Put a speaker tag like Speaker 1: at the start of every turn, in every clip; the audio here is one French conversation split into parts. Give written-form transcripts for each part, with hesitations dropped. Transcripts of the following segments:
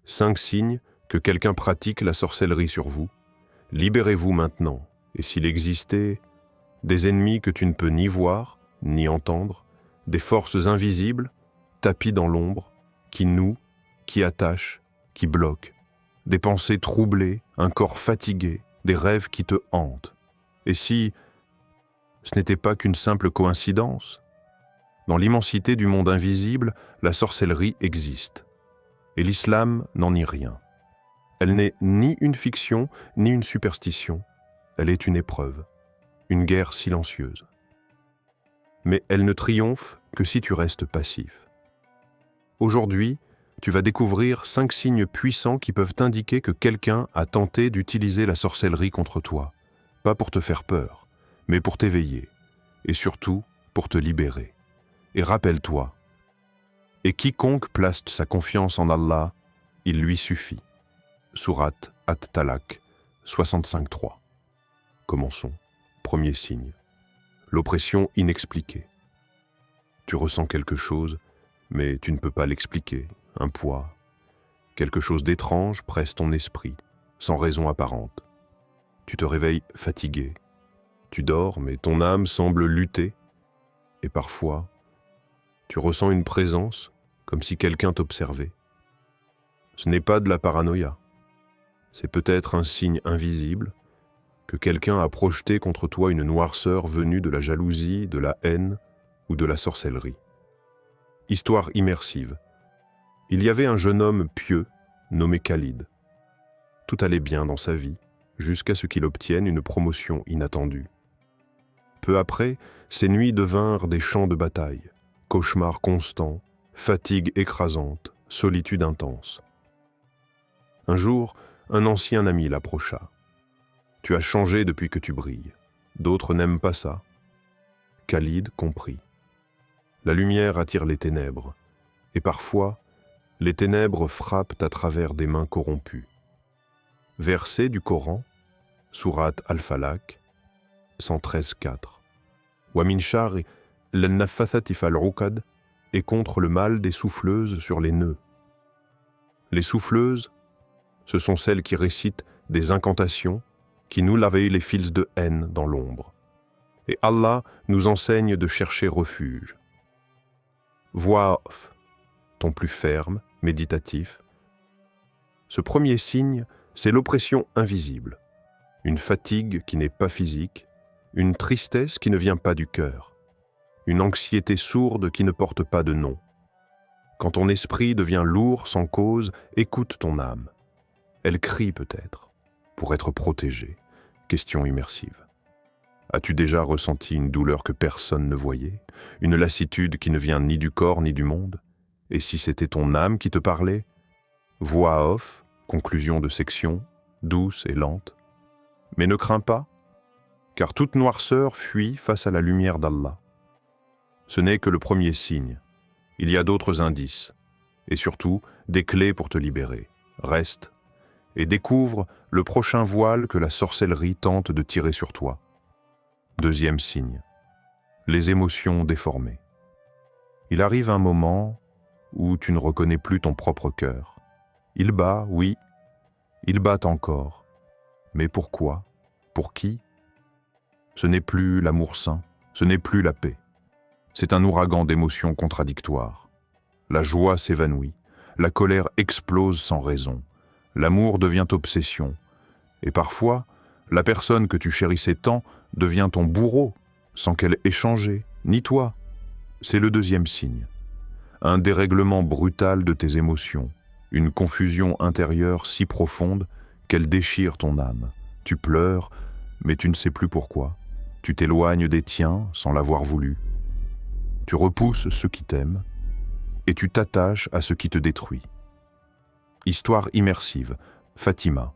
Speaker 1: 5 signes que quelqu'un pratique la sorcellerie sur vous. Libérez-vous maintenant, et s'il existait des ennemis que tu ne peux ni voir, ni entendre, des forces invisibles, tapis dans l'ombre, qui nouent, qui attachent, qui bloquent, des pensées troublées, un corps fatigué, des rêves qui te hantent. Et si ce n'était pas qu'une simple coïncidence? Dans l'immensité du monde invisible, la sorcellerie existe. Et l'islam n'en nie rien. Elle n'est ni une fiction, ni une superstition. Elle est une épreuve, une guerre silencieuse. Mais elle ne triomphe que si tu restes passif. Aujourd'hui, tu vas découvrir 5 signes puissants qui peuvent indiquer que quelqu'un a tenté d'utiliser la sorcellerie contre toi, pas pour te faire peur, mais pour t'éveiller, et surtout pour te libérer. Et rappelle-toi, et quiconque place sa confiance en Allah, il lui suffit. Sourate At-Talaq 65.3. Commençons. Premier signe. L'oppression inexpliquée. Tu ressens quelque chose, mais tu ne peux pas l'expliquer. Un poids. Quelque chose d'étrange presse ton esprit, sans raison apparente. Tu te réveilles fatigué. Tu dors, mais ton âme semble lutter. Et parfois, tu ressens une présence, comme si quelqu'un t'observait. Ce n'est pas de la paranoïa. C'est peut-être un signe invisible que quelqu'un a projeté contre toi une noirceur venue de la jalousie, de la haine ou de la sorcellerie. Histoire immersive. Il y avait un jeune homme pieux nommé Khalid. Tout allait bien dans sa vie, jusqu'à ce qu'il obtienne une promotion inattendue. Peu après, ses nuits devinrent des champs de bataille, cauchemars constants, fatigue écrasante, solitude intense. Un jour, un ancien ami l'approcha. « Tu as changé depuis que tu brilles. D'autres n'aiment pas ça. » Khalid comprit. La lumière attire les ténèbres, et parfois, les ténèbres frappent à travers des mains corrompues. Verset du Coran, Sourate Al-Falaq, 113.4. Wa min sharri lan-naffathati fal-uqad, et contre le mal des souffleuses sur les nœuds. Les souffleuses, ce sont celles qui récitent des incantations, qui nous lavent les fils de haine dans l'ombre. Et Allah nous enseigne de chercher refuge. Voix off, ton plus ferme, méditatif. Ce premier signe, c'est l'oppression invisible, une fatigue qui n'est pas physique, une tristesse qui ne vient pas du cœur, une anxiété sourde qui ne porte pas de nom. Quand ton esprit devient lourd sans cause, écoute ton âme. Elle crie peut-être, pour être protégée. Question immersive. As-tu déjà ressenti une douleur que personne ne voyait, une lassitude qui ne vient ni du corps ni du monde? Et si c'était ton âme qui te parlait? Voix off, conclusion de section, douce et lente. Mais ne crains pas, car toute noirceur fuit face à la lumière d'Allah. Ce n'est que le premier signe. Il y a d'autres indices, et surtout des clés pour te libérer. Reste et découvre le prochain voile que la sorcellerie tente de tirer sur toi. Deuxième signe. Les émotions déformées. Il arrive un moment où tu ne reconnais plus ton propre cœur. Il bat, oui, il bat encore. Mais pourquoi? Pour qui? Ce n'est plus l'amour sain, ce n'est plus la paix. C'est un ouragan d'émotions contradictoires. La joie s'évanouit, la colère explose sans raison, l'amour devient obsession, et parfois, la personne que tu chérissais tant devient ton bourreau, sans qu'elle ait changé, ni toi. C'est le deuxième signe. Un dérèglement brutal de tes émotions, une confusion intérieure si profonde qu'elle déchire ton âme. Tu pleures, mais tu ne sais plus pourquoi. Tu t'éloignes des tiens sans l'avoir voulu. Tu repousses ceux qui t'aiment et tu t'attaches à ce qui te détruit. Histoire immersive. Fatima,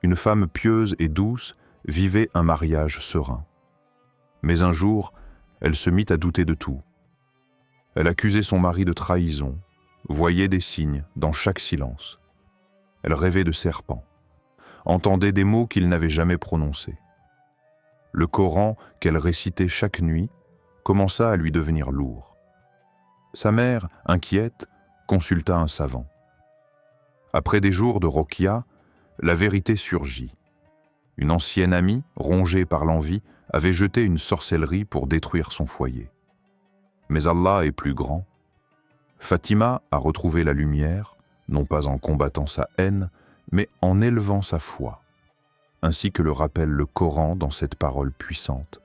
Speaker 1: une femme pieuse et douce, vivait un mariage serein. Mais un jour, elle se mit à douter de tout. Elle accusait son mari de trahison, voyait des signes dans chaque silence. Elle rêvait de serpents, entendait des mots qu'il n'avait jamais prononcés. Le Coran qu'elle récitait chaque nuit commença à lui devenir lourd. Sa mère, inquiète, consulta un savant.
Speaker 2: Après des jours de rokia, la vérité surgit. Une ancienne amie, rongée par l'envie, avait jeté une sorcellerie pour détruire son foyer. Mais Allah est plus grand. Fatima a retrouvé la lumière, non pas en combattant sa haine, mais en élevant sa foi, ainsi que le rappelle le Coran dans cette parole puissante.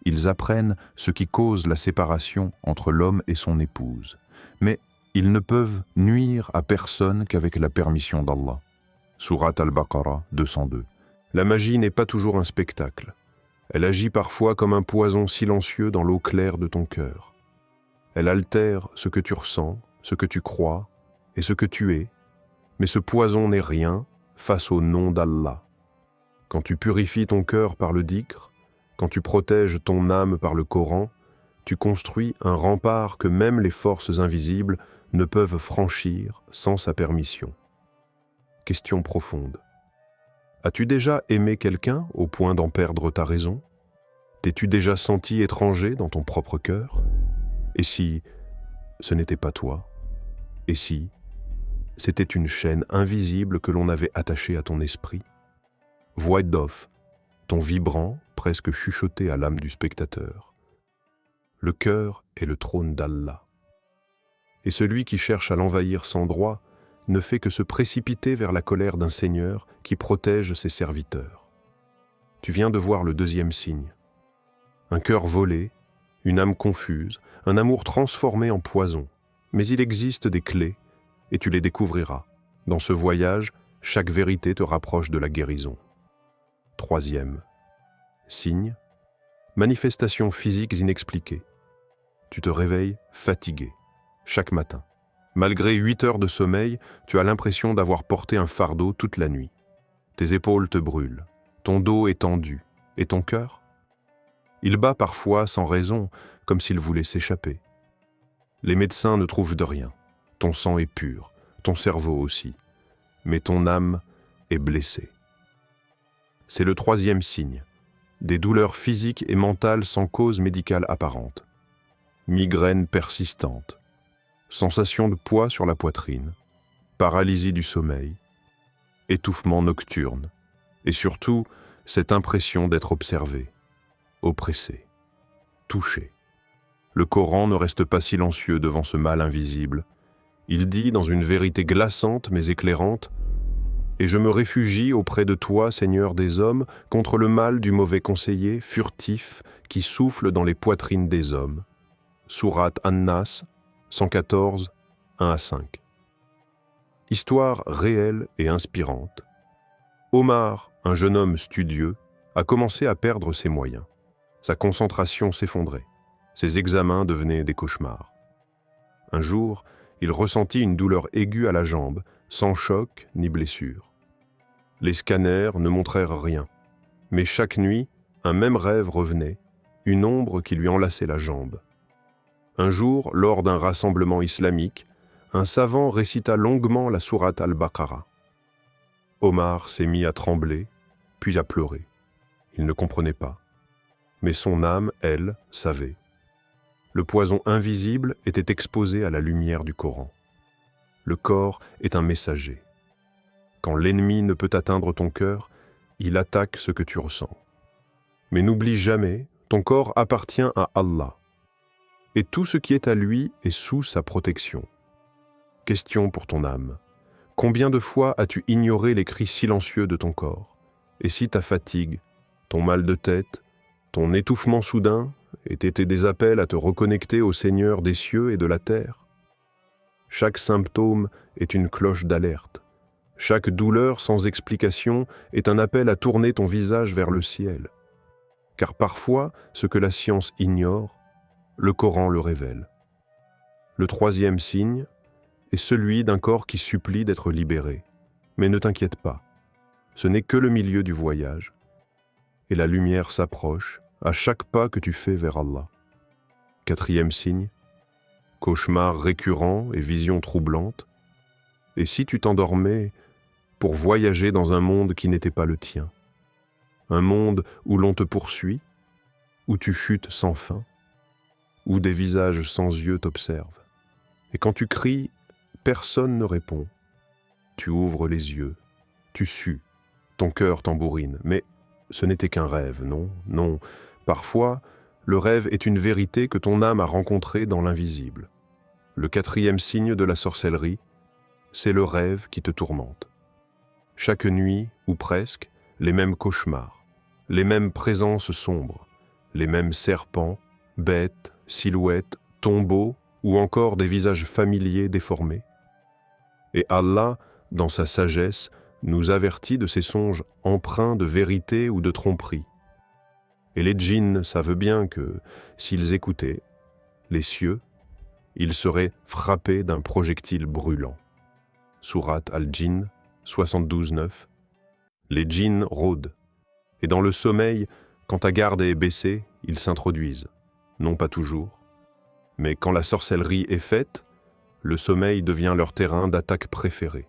Speaker 2: Ils apprennent ce qui cause la séparation entre l'homme et son épouse, mais ils ne peuvent nuire à personne qu'avec la permission d'Allah. Sourate Al-Baqarah 202.
Speaker 1: La magie n'est pas toujours un spectacle. Elle agit parfois comme un poison silencieux dans l'eau claire de ton cœur. Elle altère ce que tu ressens, ce que tu crois et ce que tu es, mais ce poison n'est rien face au nom d'Allah. Quand tu purifies ton cœur par le dhikr, quand tu protèges ton âme par le Coran, tu construis un rempart que même les forces invisibles ne peuvent franchir sans sa permission. Question profonde. As-tu déjà aimé quelqu'un au point d'en perdre ta raison? T'es-tu déjà senti étranger dans ton propre cœur? Et si ce n'était pas toi? Et si c'était une chaîne invisible que l'on avait attachée à ton esprit? Voix d'off, ton vibrant, presque chuchoté à l'âme du spectateur. Le cœur est le trône d'Allah. Et celui qui cherche à l'envahir sans droit ne fait que se précipiter vers la colère d'un Seigneur qui protège ses serviteurs. Tu viens de voir le deuxième signe. Un cœur volé, une âme confuse, un amour transformé en poison. Mais il existe des clés, et tu les découvriras. Dans ce voyage, chaque vérité te rapproche de la guérison. Troisième signe, manifestations physiques inexpliquées. Tu te réveilles fatigué, chaque matin. Malgré 8 heures de sommeil, tu as l'impression d'avoir porté un fardeau toute la nuit. Tes épaules te brûlent, ton dos est tendu, et ton cœur? Il bat parfois sans raison, comme s'il voulait s'échapper. Les médecins ne trouvent de rien. Ton sang est pur, ton cerveau aussi. Mais ton âme est blessée. C'est le troisième signe. Des douleurs physiques et mentales sans cause médicale apparente. Migraine persistante. Sensation de poids sur la poitrine. Paralysie du sommeil. Étouffement nocturne. Et surtout, cette impression d'être observé, oppressé, touché. Le Coran ne reste pas silencieux devant ce mal invisible. Il dit dans une vérité glaçante mais éclairante: « Et je me réfugie auprès de toi, Seigneur des hommes, contre le mal du mauvais conseiller, furtif, qui souffle dans les poitrines des hommes. » Sourate An-Nas 114, 1-5. Histoire réelle et inspirante. Omar, un jeune homme studieux, a commencé à perdre ses moyens. Sa concentration s'effondrait. Ses examens devenaient des cauchemars. Un jour, il ressentit une douleur aiguë à la jambe, sans choc ni blessure. Les scanners ne montrèrent rien, mais chaque nuit, un même rêve revenait, une ombre qui lui enlaçait la jambe. Un jour, lors d'un rassemblement islamique, un savant récita longuement la sourate Al-Baqarah. Omar s'est mis à trembler, puis à pleurer. Il ne comprenait pas. Mais son âme, elle, savait. Le poison invisible était exposé à la lumière du Coran. Le corps est un messager. Quand l'ennemi ne peut atteindre ton cœur, il attaque ce que tu ressens. Mais n'oublie jamais, ton corps appartient à Allah. Et tout ce qui est à lui est sous sa protection. Question pour ton âme. Combien de fois as-tu ignoré les cris silencieux de ton corps? Et si ta fatigue, ton mal de tête, ton étouffement soudain étaient des appels à te reconnecter au Seigneur des cieux et de la terre? Chaque symptôme est une cloche d'alerte. Chaque douleur sans explication est un appel à tourner ton visage vers le ciel. Car parfois, ce que la science ignore, le Coran le révèle. Le troisième signe est celui d'un corps qui supplie d'être libéré. Mais ne t'inquiète pas, ce n'est que le milieu du voyage. Et la lumière s'approche à chaque pas que tu fais vers Allah. Quatrième signe, cauchemars récurrents et visions troublantes. Et si tu t'endormais pour voyager dans un monde qui n'était pas le tien? Un monde où l'on te poursuit, où tu chutes sans fin, où des visages sans yeux t'observent. Et quand tu cries, personne ne répond. tu ouvres les yeux, tu sues, ton cœur tambourine, mais ce n'était qu'un rêve, non, non. Parfois, le rêve est une vérité que ton âme a rencontrée dans l'invisible. Le 4e signe de la sorcellerie, c'est le rêve qui te tourmente. Chaque nuit, ou presque, les mêmes cauchemars, les mêmes présences sombres, les mêmes serpents, bêtes, silhouettes, tombeaux ou encore des visages familiers déformés. Et Allah, dans sa sagesse, nous avertit de ces songes empreints de vérité ou de tromperie. Et les djinns savent bien que, s'ils écoutaient, les cieux, ils seraient frappés d'un projectile brûlant. Sourate Al-Djinn, 72-9. Les djinns rôdent, et dans le sommeil, quand ta garde est baissée, ils s'introduisent. Non pas toujours, mais quand la sorcellerie est faite, le sommeil devient leur terrain d'attaque préféré.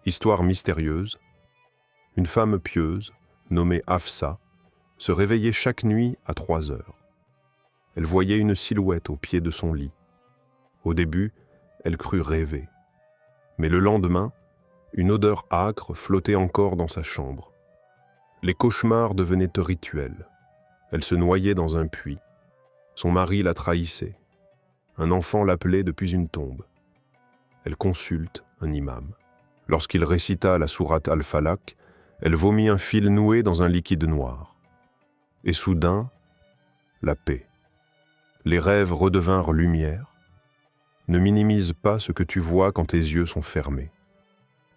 Speaker 1: Histoire mystérieuse, une femme pieuse, nommée Hafsa, se réveillait chaque nuit à 3 heures. Elle voyait une silhouette au pied de son lit. Au début, elle crut rêver. Mais le lendemain, une odeur âcre flottait encore dans sa chambre. Les cauchemars devenaient rituels. Elle se noyait dans un puits. Son mari la trahissait. Un enfant l'appelait depuis une tombe. Elle consulte un imam. Lorsqu'il récita la sourate Al-Falaq, elle vomit un fil noué dans un liquide noir. Et soudain, la paix. Les rêves redevinrent lumière. Ne minimise pas ce que tu vois quand tes yeux sont fermés.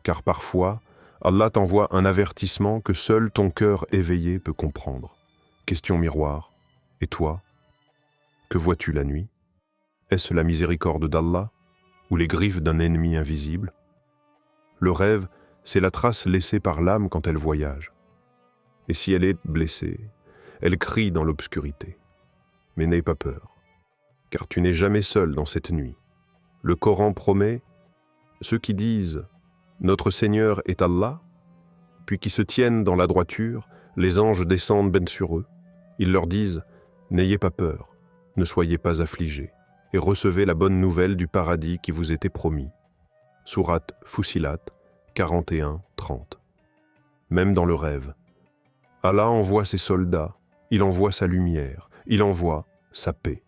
Speaker 1: Car parfois, Allah t'envoie un avertissement que seul ton cœur éveillé peut comprendre. Question miroir. Et toi, que vois-tu la nuit? Est-ce la miséricorde d'Allah ou les griffes d'un ennemi invisible? Le rêve, c'est la trace laissée par l'âme quand elle voyage. Et si elle est blessée, elle crie dans l'obscurité. Mais n'aie pas peur, car tu n'es jamais seul dans cette nuit. Le Coran promet, ceux qui disent « Notre Seigneur est Allah », puis qui se tiennent dans la droiture, les anges descendent sur eux. Ils leur disent « N'ayez pas peur, ne soyez pas affligés, et recevez la bonne nouvelle du paradis qui vous était promis. » Sourate Fussilat, 41-30. Même dans le rêve, Allah envoie ses soldats, il envoie sa lumière, il envoie sa paix.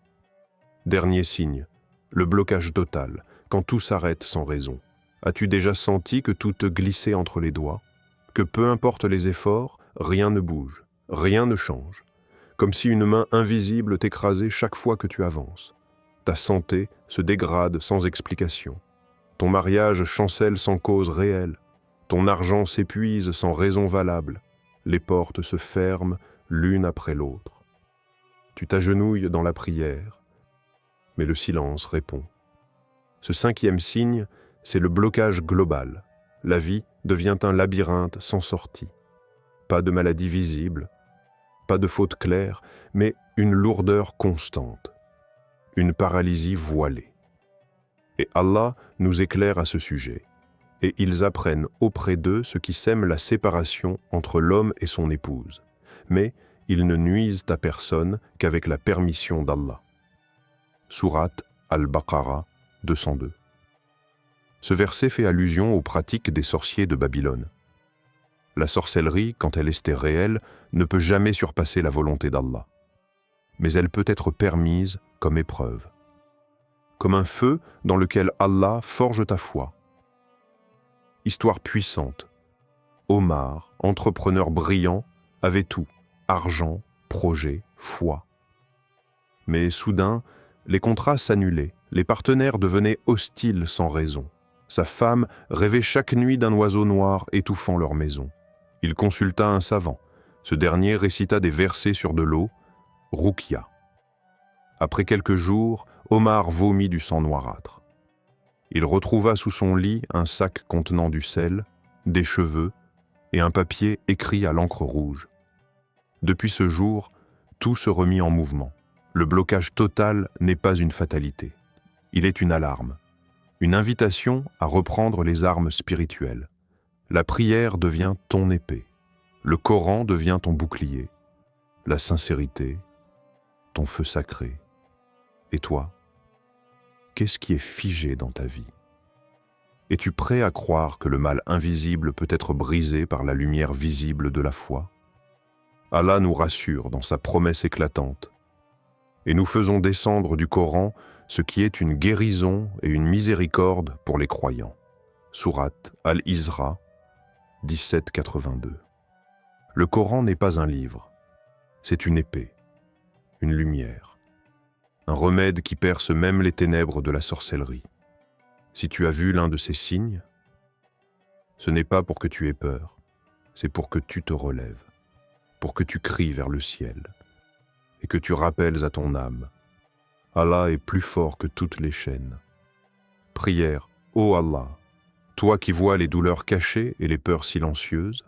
Speaker 1: Dernier signe, le blocage total, quand tout s'arrête sans raison. As-tu déjà senti que tout te glissait entre les doigts? Que peu importe les efforts, rien ne bouge, rien ne change. Comme si une main invisible t'écrasait chaque fois que tu avances. Ta santé se dégrade sans explication. Ton mariage chancelle sans cause réelle. Ton argent s'épuise sans raison valable. Les portes se ferment l'une après l'autre. Tu t'agenouilles dans la prière, mais le silence répond. Ce 5e signe, c'est le blocage global. La vie devient un labyrinthe sans sortie. Pas de maladie visible, pas de faute claire, mais une lourdeur constante, une paralysie voilée. Et Allah nous éclaire à ce sujet, et ils apprennent auprès d'eux ce qui sème la séparation entre l'homme et son épouse. Mais ils ne nuisent à personne qu'avec la permission d'Allah. Sourate Al-Baqarah 202. Ce verset fait allusion aux pratiques des sorciers de Babylone. La sorcellerie, quand elle est réelle, ne peut jamais surpasser la volonté d'Allah. Mais elle peut être permise comme épreuve. Comme un feu dans lequel Allah forge ta foi. Histoire puissante. Omar, entrepreneur brillant, avait tout, argent, projet, foi. Mais soudain, les contrats s'annulaient, les partenaires devenaient hostiles sans raison. Sa femme rêvait chaque nuit d'un oiseau noir étouffant leur maison. Il consulta un savant. Ce dernier récita des versets sur de l'eau, Ruqya. Après quelques jours, Omar vomit du sang noirâtre. Il retrouva sous son lit un sac contenant du sel, des cheveux et un papier écrit à l'encre rouge. Depuis ce jour, tout se remit en mouvement. Le blocage total n'est pas une fatalité. Il est une alarme, une invitation à reprendre les armes spirituelles. La prière devient ton épée, le Coran devient ton bouclier, la sincérité, ton feu sacré. Et toi, qu'est-ce qui est figé dans ta vie? Es-tu prêt à croire que le mal invisible peut être brisé par la lumière visible de la foi? Allah nous rassure dans sa promesse éclatante. Et nous faisons descendre du Coran ce qui est une guérison et une miséricorde pour les croyants. Sourate Al-Isra 1782. Le Coran n'est pas un livre, c'est une épée, une lumière, un remède qui perce même les ténèbres de la sorcellerie. Si tu as vu l'un de ces signes, ce n'est pas pour que tu aies peur, c'est pour que tu te relèves, pour que tu cries vers le ciel et que tu rappelles à ton âme. Allah est plus fort que toutes les chaînes. Prière, ô Allah, toi qui vois les douleurs cachées et les peurs silencieuses,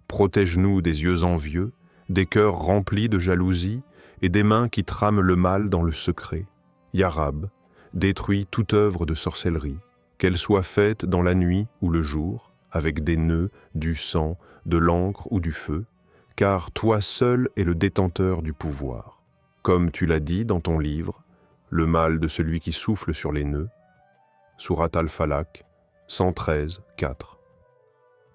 Speaker 1: protège-nous des yeux envieux, des cœurs remplis de jalousie et des mains qui trament le mal dans le secret. Ya Rab, détruis toute œuvre de sorcellerie, qu'elle soit faite dans la nuit ou le jour, avec des nœuds, du sang, de l'encre ou du feu, car toi seul es le détenteur du pouvoir. Comme tu l'as dit dans ton livre, le mal de celui qui souffle sur les nœuds. Sourate Al-Falaq 113, 4.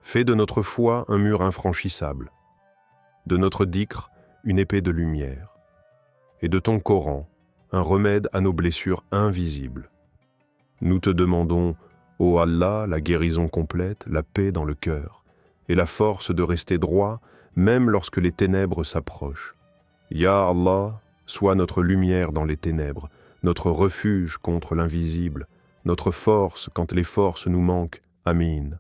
Speaker 1: Fais de notre foi un mur infranchissable, de notre dhikr une épée de lumière, et de ton Coran un remède à nos blessures invisibles. Nous te demandons, ô Allah, la guérison complète, la paix dans le cœur, et la force de rester droit, même lorsque les ténèbres s'approchent. Ya Allah, sois notre lumière dans les ténèbres, notre refuge contre l'invisible, notre force quand les forces nous manquent. Amin.